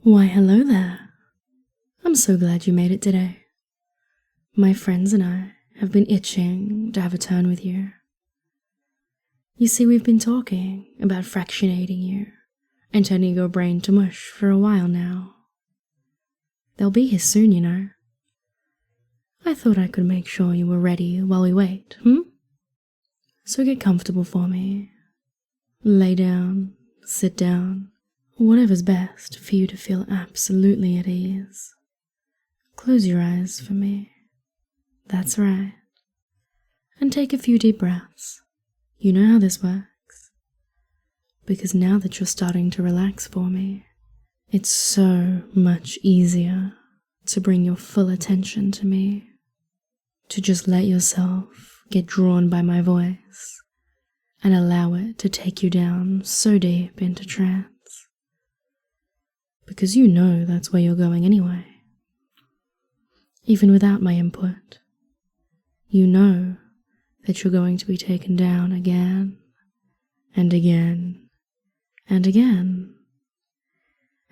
Why, hello there. I'm so glad you made it today. My friends and I have been itching to have a turn with you. You see, we've been talking about fractionating you and turning your brain to mush for a while now. They'll be here soon, you know. I thought I could make sure you were ready while we wait, So get comfortable for me. Lay down, sit down, whatever's best for you to feel absolutely at ease. Close your eyes for me. That's right. And take a few deep breaths. You know how this works. Because now that you're starting to relax for me, it's so much easier to bring your full attention to me. To just let yourself get drawn by my voice and allow it to take you down so deep into trance. Because you know that's where you're going anyway. Even without my input, you know that you're going to be taken down again and again and again.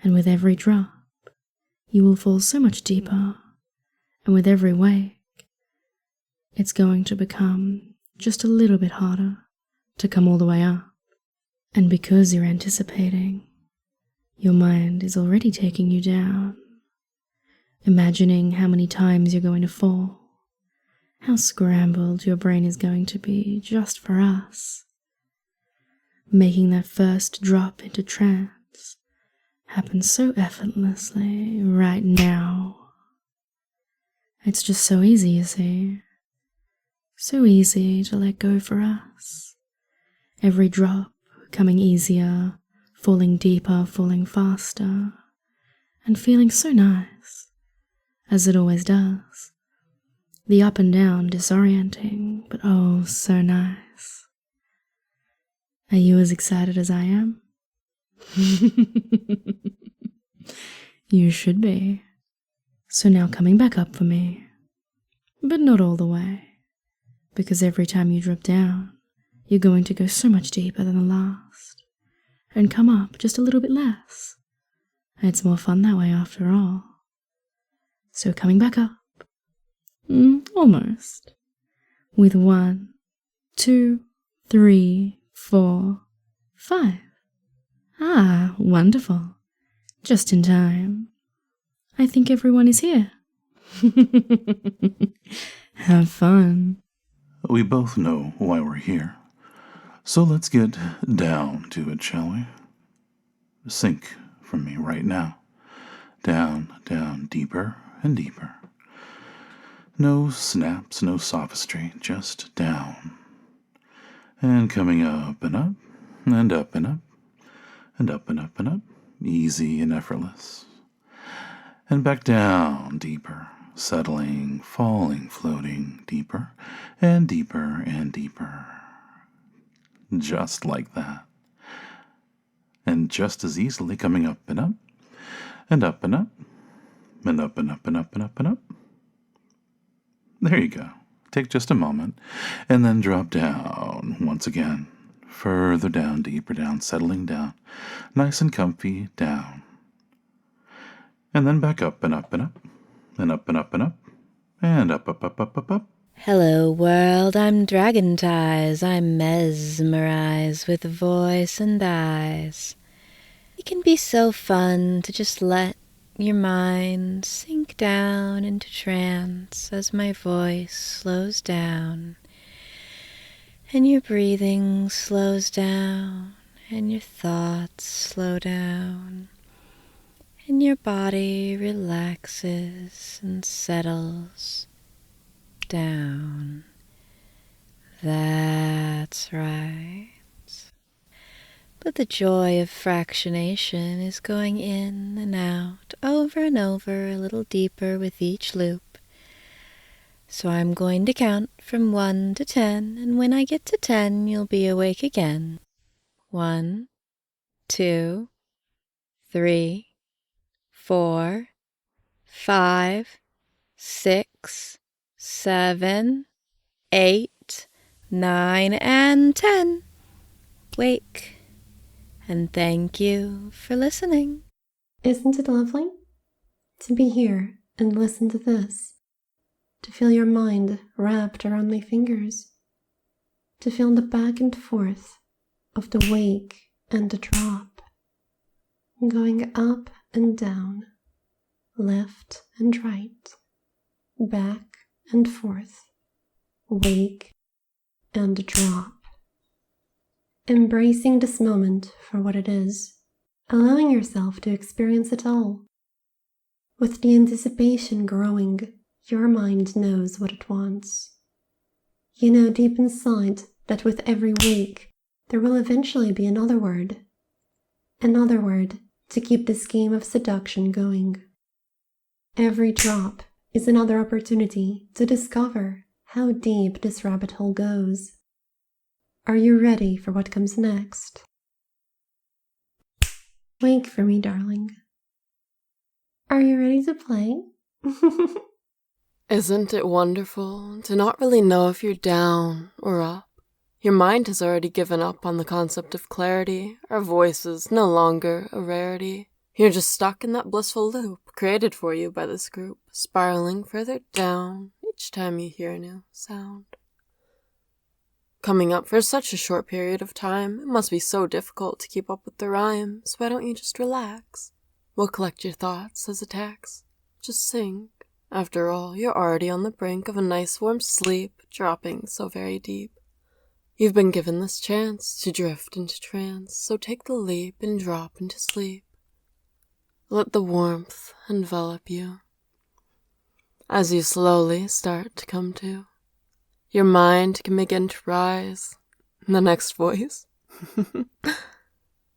And with every drop, you will fall so much deeper, and with every wake, it's going to become just a little bit harder to come all the way up. And because you're anticipating, your mind is already taking you down, imagining how many times you're going to fall, how scrambled your brain is going to be just for us, making that first drop into trance happen so effortlessly right now. It's just so easy, you see. So easy to let go for us. Every drop coming easier, falling deeper, falling faster, and feeling so nice, as it always does. The up and down disorienting, but oh, so nice. Are you as excited as I am? You should be. So now coming back up for me, but not all the way. Because every time you drop down, you're going to go so much deeper than the last, and come up just a little bit less. It's more fun that way after all. So coming back up, almost, with 1, 2, 3, 4, 5. Ah, wonderful. Just in time. I think everyone is here. Have fun. We both know why we're here. So let's get down to it, shall we? Sink from me right now. Down, down, deeper and deeper. No snaps, no sophistry, just down. And coming up and up, and up and up, and up and up and up, easy and effortless. And back down, deeper. Settling, falling, floating, deeper and deeper and deeper. Just like that. And just as easily coming up and up, and up and up, and up and up and up and up and up. There you go. Take just a moment, and then drop down once again. Further down, deeper down, settling down. Nice and comfy, down. And then back up and up and up. And up and up and up, and up, up, up, up, up, up. Hello world, I'm Dragontize. I'm mesmerized with voice and eyes. It can be so fun to just let your mind sink down into trance as my voice slows down. And your breathing slows down, and your thoughts slow down. And your body relaxes and settles down. That's right. But the joy of fractionation is going in and out, over and over, a little deeper with each loop. So I'm going to count from 1 to 10, and when I get to 10, you'll be awake again. 1, 2, 3, 4, 5, 6, 7, 8, 9, and 10. Wake, and thank you for listening. Isn't it lovely? To be here and listen to this. To feel your mind wrapped around my fingers. To feel the back and forth of the wake and the drop. Going up and down, left and right, back and forth, wake and drop. Embracing this moment for what it is, allowing yourself to experience it all. With the anticipation growing, your mind knows what it wants. You know deep inside that with every wake, there will eventually be another word to keep this game of seduction going. Every drop is another opportunity to discover how deep this rabbit hole goes. Are you ready for what comes next? Wake for me, darling. Are you ready to play? Isn't it wonderful to not really know if you're down or up? Your mind has already given up on the concept of clarity. Our voice is no longer a rarity. You're just stuck in that blissful loop created for you by this group, spiraling further down each time you hear a new sound. Coming up for such a short period of time, it must be so difficult to keep up with the rhyme, so why don't you just relax? We'll collect your thoughts as attacks. Just sink. After all, you're already on the brink of a nice warm sleep, dropping so very deep. You've been given this chance to drift into trance, so take the leap and drop into sleep. Let the warmth envelop you. As you slowly start to come to, your mind can begin to rise. The next voice?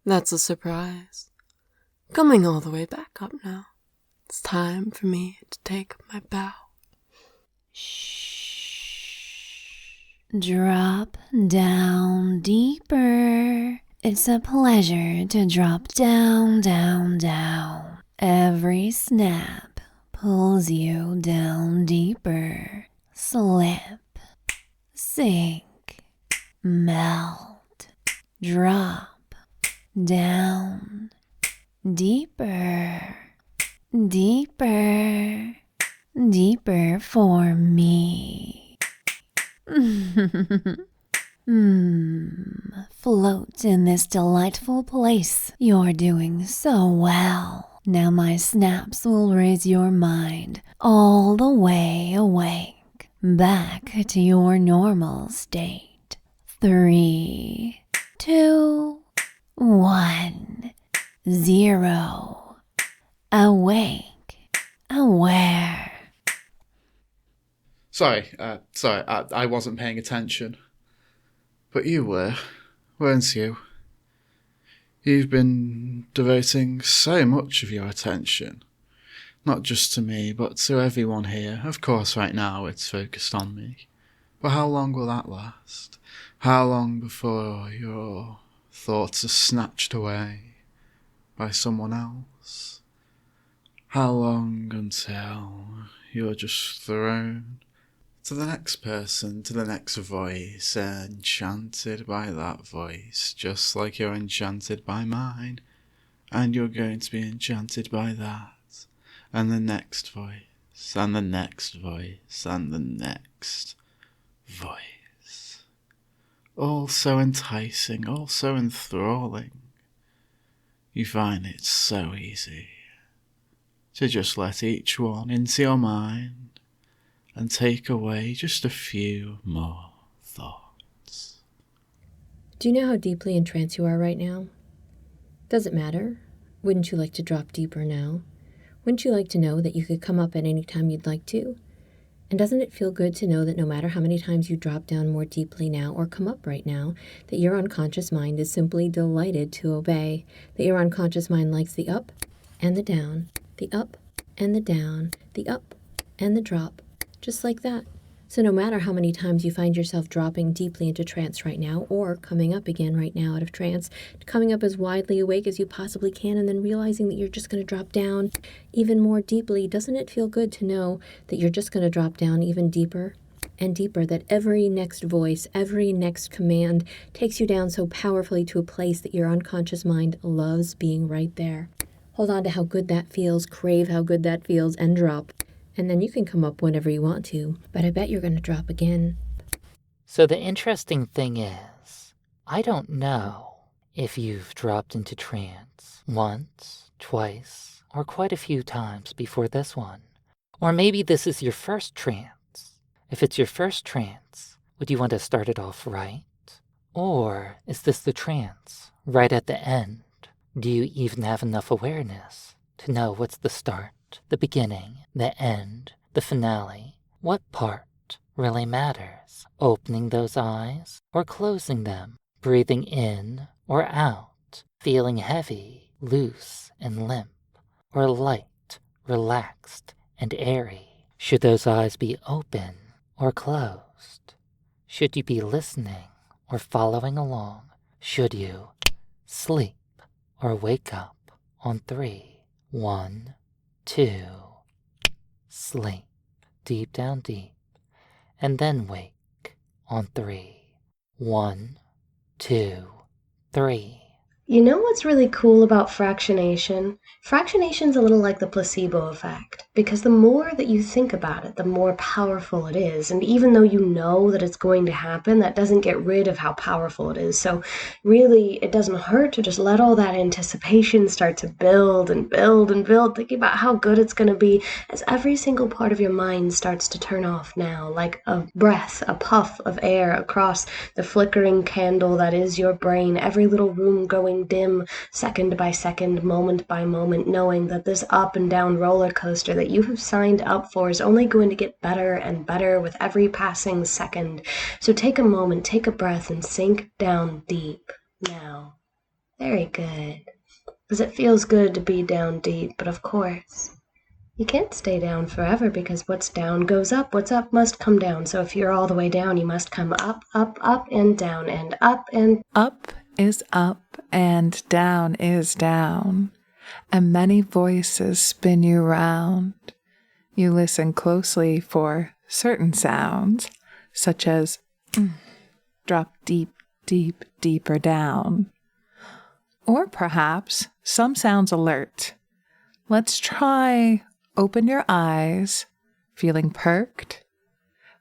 That's a surprise. Coming all the way back up now. It's time for me to take my bow. Shh. Drop down deeper. It's a pleasure to drop down, down, down. Every snap pulls you down deeper. Slip. Sink, melt, drop, down, deeper, deeper, deeper for me. Float in this delightful place. You're doing so well. Now my snaps will raise your mind all the way awake. Back to your normal state. 3, 2, 1, 0. Awake, aware. Sorry, I wasn't paying attention. But you were, weren't you? You've been devoting so much of your attention. Not just to me, but to everyone here. Of course, right now it's focused on me. But how long will that last? How long before your thoughts are snatched away by someone else? How long until you're just thrown to the next person, to the next voice, enchanted by that voice, just like you're enchanted by mine, and you're going to be enchanted by that. And the next voice, and the next voice, and the next voice. All so enticing, all so enthralling. You find it so easy to just let each one into your mind and take away just a few more thoughts. Do you know how deeply in trance you are right now? Does it matter? Wouldn't you like to drop deeper now? Wouldn't you like to know that you could come up at any time you'd like to? And doesn't it feel good to know that no matter how many times you drop down more deeply now or come up right now, that your unconscious mind is simply delighted to obey, that your unconscious mind likes the up and the down, the up and the down, the up and the drop, just like that. So no matter how many times you find yourself dropping deeply into trance right now, or coming up again right now out of trance, coming up as widely awake as you possibly can, and then realizing that you're just going to drop down even more deeply, doesn't it feel good to know that you're just going to drop down even deeper and deeper, that every next voice, every next command takes you down so powerfully to a place that your unconscious mind loves being right there, Hold on to how good that feels, crave how good that feels, and drop. And then you can come up whenever you want to, but I bet you're going to drop again. So the interesting thing is, I don't know if you've dropped into trance once, twice, or quite a few times before this one. Or maybe this is your first trance. If it's your first trance, would you want to start it off right? Or is this the trance right at the end? Do you even have enough awareness to know what's the start, the beginning, the end, the finale? What part really matters? Opening those eyes or closing them? Breathing in or out? Feeling heavy, loose, and limp? Or light, relaxed, and airy? Should those eyes be open or closed? Should you be listening or following along? Should you sleep or wake up on 3? 1, 2, sleep, deep down deep, and then wake on 3. 1, 2, 3. You know what's really cool about fractionation? Fractionation's a little like the placebo effect, because the more that you think about it, the more powerful it is. And even though you know that it's going to happen, that doesn't get rid of how powerful it is. So really, it doesn't hurt to just let all that anticipation start to build and build and build, thinking about how good it's going to be as every single part of your mind starts to turn off now, like a breath, a puff of air across the flickering candle that is your brain, every little room going dim, second by second, moment by moment, knowing that this up and down roller coaster that you have signed up for is only going to get better and better with every passing second. So take a moment, take a breath, and sink down deep now. Very good. Because it feels good to be down deep, but of course, you can't stay down forever because what's down goes up. What's up must come down. So if you're all the way down, you must come up, up, up, and down, and up, and Up is up, and down is down, and many voices spin you round. You listen closely for certain sounds, such as drop deep, deep, deeper down. Or perhaps some sounds alert. Let's try open your eyes, feeling perked.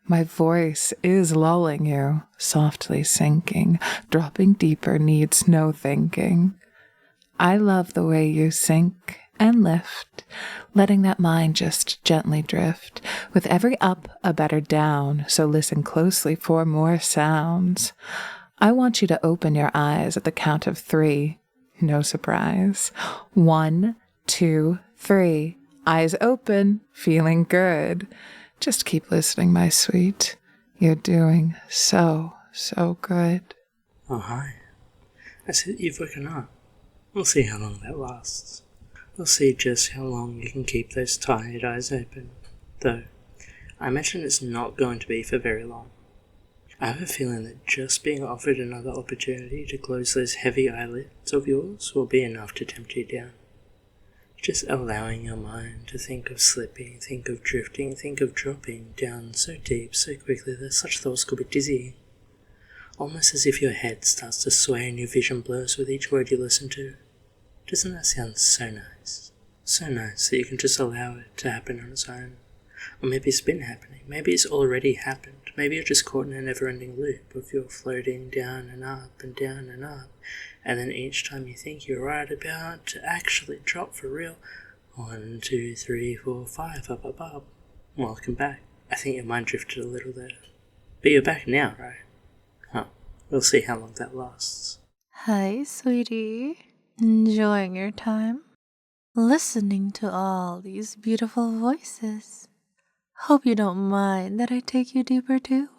My voice is lulling you, softly sinking, dropping deeper needs no thinking. I love the way you sink and lift, letting that mind just gently drift. With every up, a better down, so listen closely for more sounds. I want you to open your eyes at the count of 3. No surprise. 1, 2, 3. Eyes open, feeling good. Just keep listening, my sweet. You're doing so good. Oh, hi. I see that you've woken up. We'll see how long that lasts. We'll see just how long you can keep those tired eyes open. Though, I imagine it's not going to be for very long. I have a feeling that just being offered another opportunity to close those heavy eyelids of yours will be enough to tempt you down. Just allowing your mind to think of slipping, think of drifting, think of dropping down so deep, so quickly that such thoughts could be dizzying. Almost as if your head starts to sway and your vision blurs with each word you listen to. Doesn't that sound so nice? So nice that you can just allow it to happen on its own. Or maybe it's been happening, maybe it's already happened. Maybe you're just caught in a never-ending loop of you're floating down and up and down and up, and then each time you think you're right about to actually drop for real, 1, 2, 3, 4, 5, up, up, up. Welcome back. I think your mind drifted a little there. But you're back now, right? Huh. We'll see how long that lasts. Hi, sweetie. Enjoying your time? Listening to all these beautiful voices. Hope you don't mind that I take you deeper too,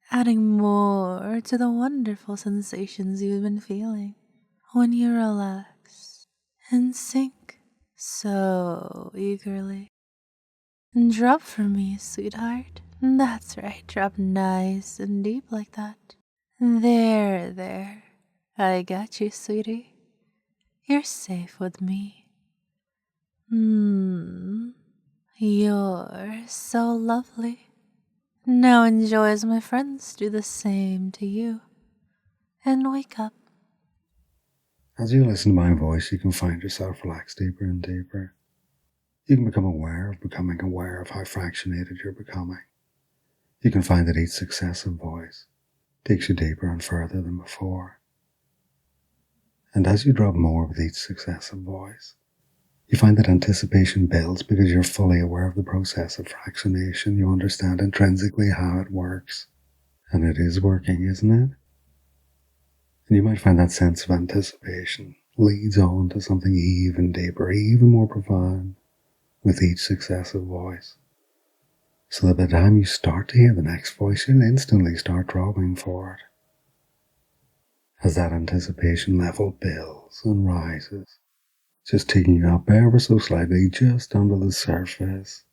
adding more to the wonderful sensations you've been feeling when you relax and sink so eagerly. Drop for me, sweetheart. That's right, drop nice and deep like that. There. I got you, sweetie. You're safe with me. You're so lovely. Now enjoy as my friends do the same to you. And wake up. As you listen to my voice, you can find yourself relaxed deeper and deeper. You can become aware of becoming aware of how fractionated you're becoming. You can find that each successive voice takes you deeper and further than before. And as you drop more with each successive voice, you find that anticipation builds because you're fully aware of the process of fractionation. You understand intrinsically how it works. And it is working, isn't it? And you might find that sense of anticipation leads on to something even deeper, even more profound with each successive voice. So that by the time you start to hear the next voice, you'll instantly start dropping for it. As that anticipation level builds and rises, just taking you up ever so slightly, just under the surface.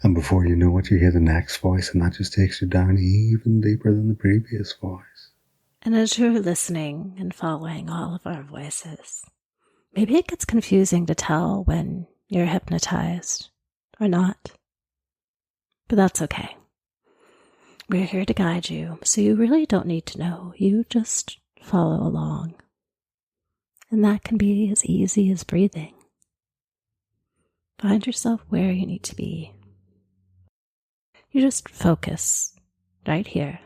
And before you know it, you hear the next voice, and that just takes you down even deeper than the previous voice. And as you're listening and following all of our voices, maybe it gets confusing to tell when you're hypnotized or not. But that's okay. We're here to guide you, so you really don't need to know. You just follow along. And that can be as easy as breathing. Find yourself where you need to be. You just focus right here.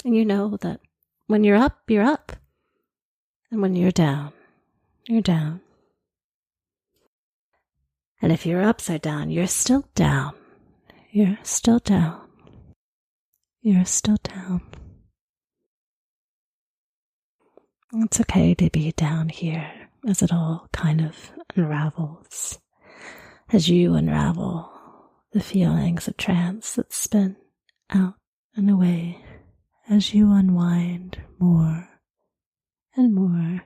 And you know that when you're up, you're up. And when you're down, you're down. And if you're upside down, you're still down. You're still down. You're still down. It's okay to be down here as it all kind of unravels. As you unravel the feelings of trance that spin out and away. As you unwind more and more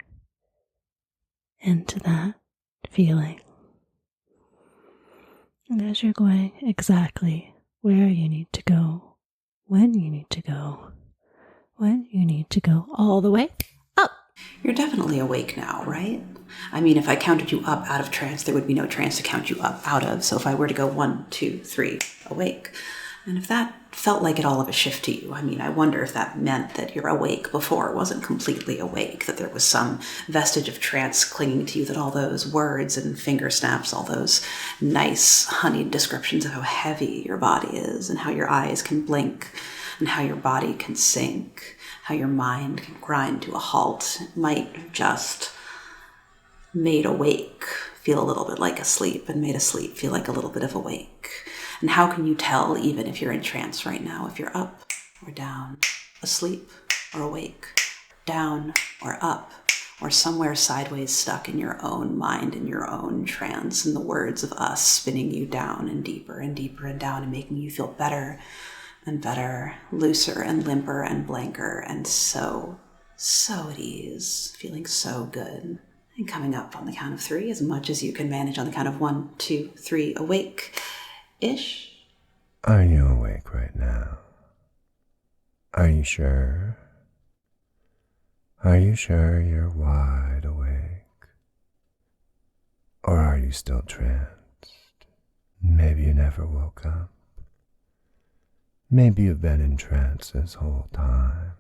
into that feeling. And as you're going exactly where you need to go, when you need to go, when you need to go all the way up. You're definitely awake now, right? I mean, if I counted you up out of trance, there would be no trance to count you up out of. So if I were to go 1, 2, 3, awake. And if that felt like at all of a shift to you, I mean, I wonder if that meant that your awake before wasn't completely awake, that there was some vestige of trance clinging to you, that all those words and finger snaps, all those nice honeyed descriptions of how heavy your body is and how your eyes can blink and how your body can sink, how your mind can grind to a halt, might just made awake feel a little bit like asleep and made asleep feel like a little bit of awake. And how can you tell, even if you're in trance right now, if you're up or down, asleep or awake, down or up, or somewhere sideways stuck in your own mind, in your own trance, and the words of us spinning you down and deeper and deeper and down and making you feel better and better, looser and limper and blanker, and so at ease, feeling so good. And coming up on the count of 3, as much as you can manage on the count of 1, 2, 3, awake-ish. Are you awake right now? Are you sure? Are you sure you're wide awake? Or are you still tranced? Maybe you never woke up. Maybe you've been in trance this whole time.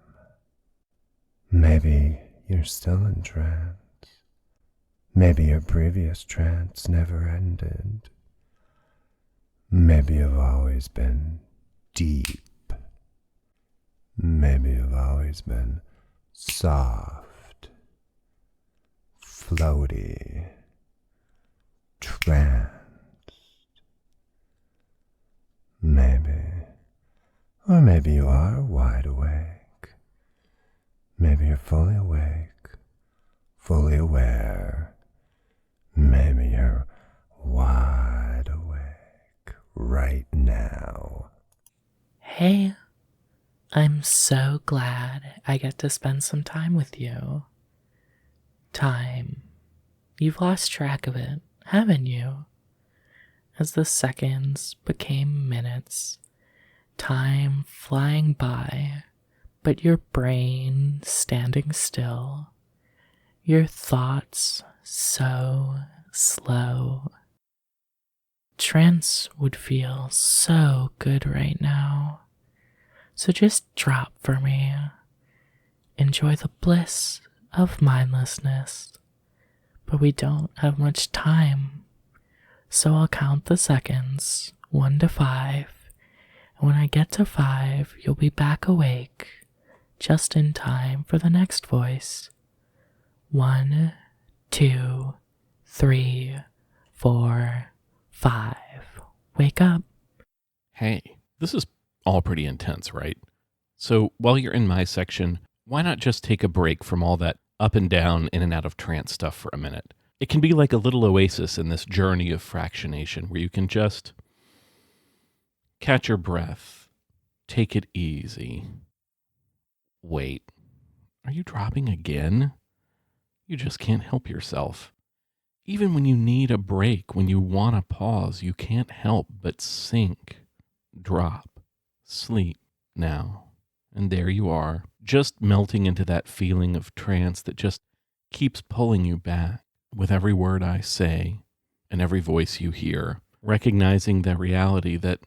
Maybe you're still in trance. Maybe your previous trance never ended. Maybe you've always been deep. Maybe you've always been soft, floaty, tranced. Maybe, or maybe you are wide awake. Maybe you're fully awake, fully aware. Maybe you're wide awake right now. Hey, I'm so glad I get to spend some time with you. Time. You've lost track of it, haven't you? As the seconds became minutes, time flying by, but your brain standing still, your thoughts so slow. Trance would feel so good right now. So just drop for me. Enjoy the bliss of mindlessness. But we don't have much time, so I'll count the seconds, 1 to 5, and when I get to 5, you'll be back awake, just in time for the next voice. 1, 2, 3, 4, 5. Wake up. Hey, this is all pretty intense, right? So while you're in my section, why not just take a break from all that up and down, in and out of trance stuff for a minute? It can be like a little oasis in this journey of fractionation where you can just catch your breath, take it easy. Wait, are you dropping again? You just can't help yourself. Even when you need a break, when you want to pause, you can't help but sink, drop, sleep now. And there you are, just melting into that feeling of trance that just keeps pulling you back with every word I say and every voice you hear, recognizing the reality that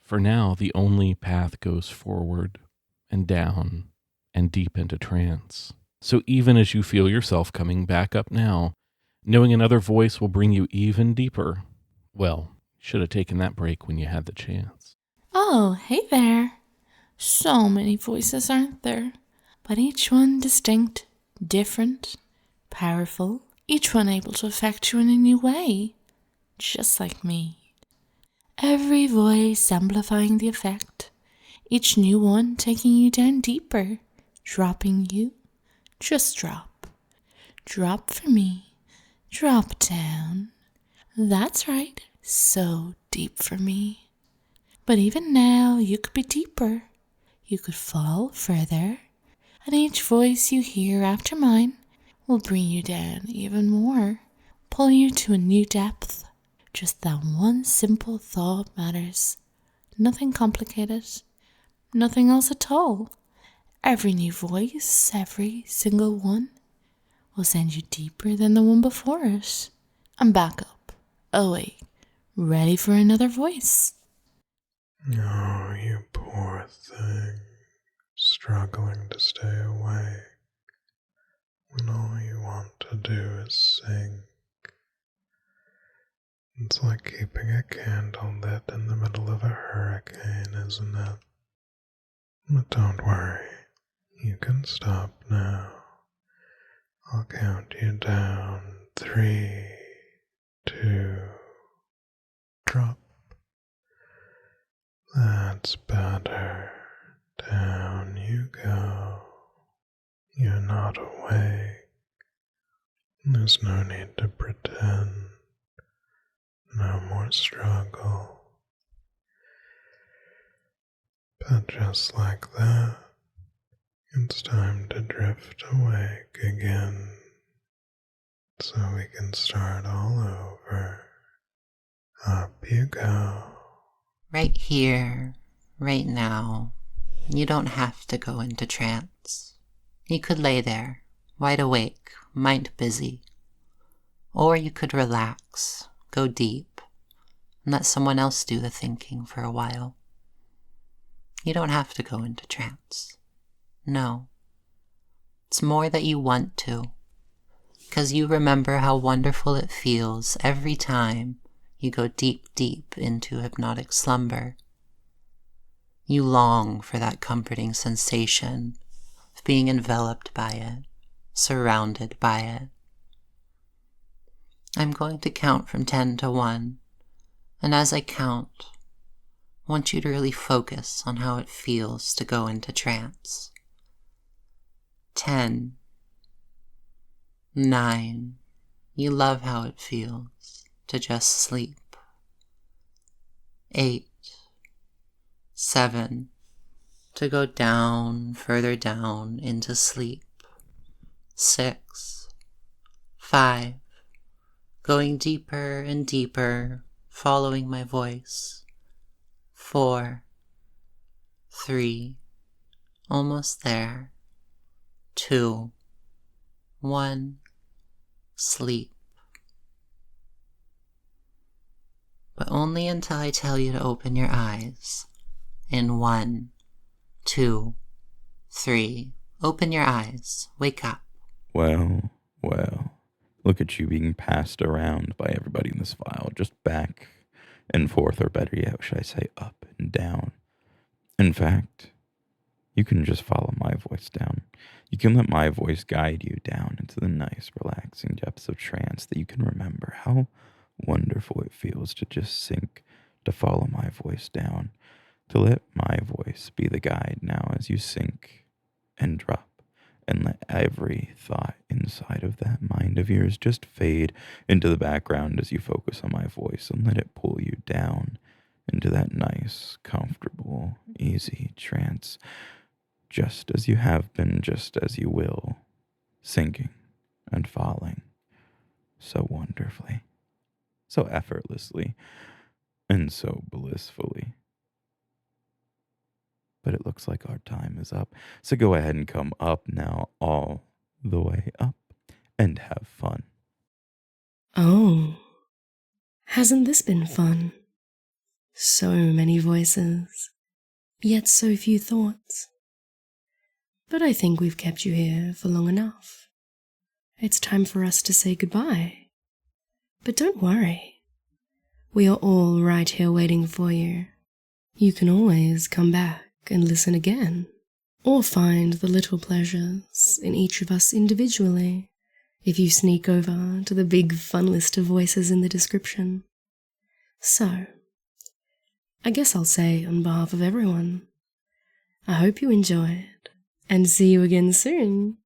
for now the only path goes forward and down and deep into trance. So even as you feel yourself coming back up now, knowing another voice will bring you even deeper. Well, should have taken that break when you had the chance. Oh, hey there. So many voices, aren't there? But each one distinct, different, powerful, each one able to affect you in a new way, just like me. Every voice amplifying the effect, each new one taking you down deeper, dropping you. Just drop. Drop for me. Drop down. That's right, so deep for me. But even now, you could be deeper. You could fall further, and each voice you hear after mine will bring you down even more, pull you to a new depth. Just that one simple thought matters. Nothing complicated, nothing else at all. Every new voice, every single one, will send you deeper than the one before it. And back up, awake, ready for another voice. Oh, you poor thing, struggling to stay awake when all you want to do is sink. It's like keeping a candle lit in the middle of a hurricane, isn't it? But don't worry, you can stop now. I'll count you down. 3, 2, drop. That's better. Down you go. You're not awake. There's no need to pretend. No more struggle. But just like that, it's time to drift awake again, so we can start all over. Up you go. Right here, right now. You don't have to go into trance. You could lay there, wide awake, mind busy. Or you could relax, go deep, and let someone else do the thinking for a while. You don't have to go into trance. No. It's more that you want to, because you remember how wonderful it feels every time you go deep, deep into hypnotic slumber. You long for that comforting sensation of being enveloped by it, surrounded by it. I'm going to count from 10 to 1, and as I count, I want you to really focus on how it feels to go into trance. 10, 9, you love how it feels to just sleep. 8, 7, to go down, further down into sleep. 6, 5, going deeper and deeper, following my voice. 4, 3, almost there. 2, 1, sleep. But only until I tell you to open your eyes. In 1, 2, 3, open your eyes, wake up, Well, well, look at you being passed around by everybody in this file, just back and forth, or better yet, should I say up and down. In fact, you can just follow my voice down. You can let my voice guide you down into the nice, relaxing depths of trance that you can remember how wonderful it feels to just sink, to follow my voice down, to let my voice be the guide now as you sink and drop, and let every thought inside of that mind of yours just fade into the background as you focus on my voice, and let it pull you down into that nice, comfortable, easy trance, just as you have been, just as you will, sinking and falling so wonderfully, so effortlessly, and so blissfully. But it looks like our time is up, so go ahead and come up now, all the way up, and have fun. Oh, hasn't this been fun? So many voices, yet so few thoughts. But I think we've kept you here for long enough. It's time for us to say goodbye. But don't worry. We are all right here waiting for you. You can always come back and listen again, or find the little pleasures in each of us individually if you sneak over to the big fun list of voices in the description. So, I guess I'll say on behalf of everyone, I hope you enjoyed, and see you again soon.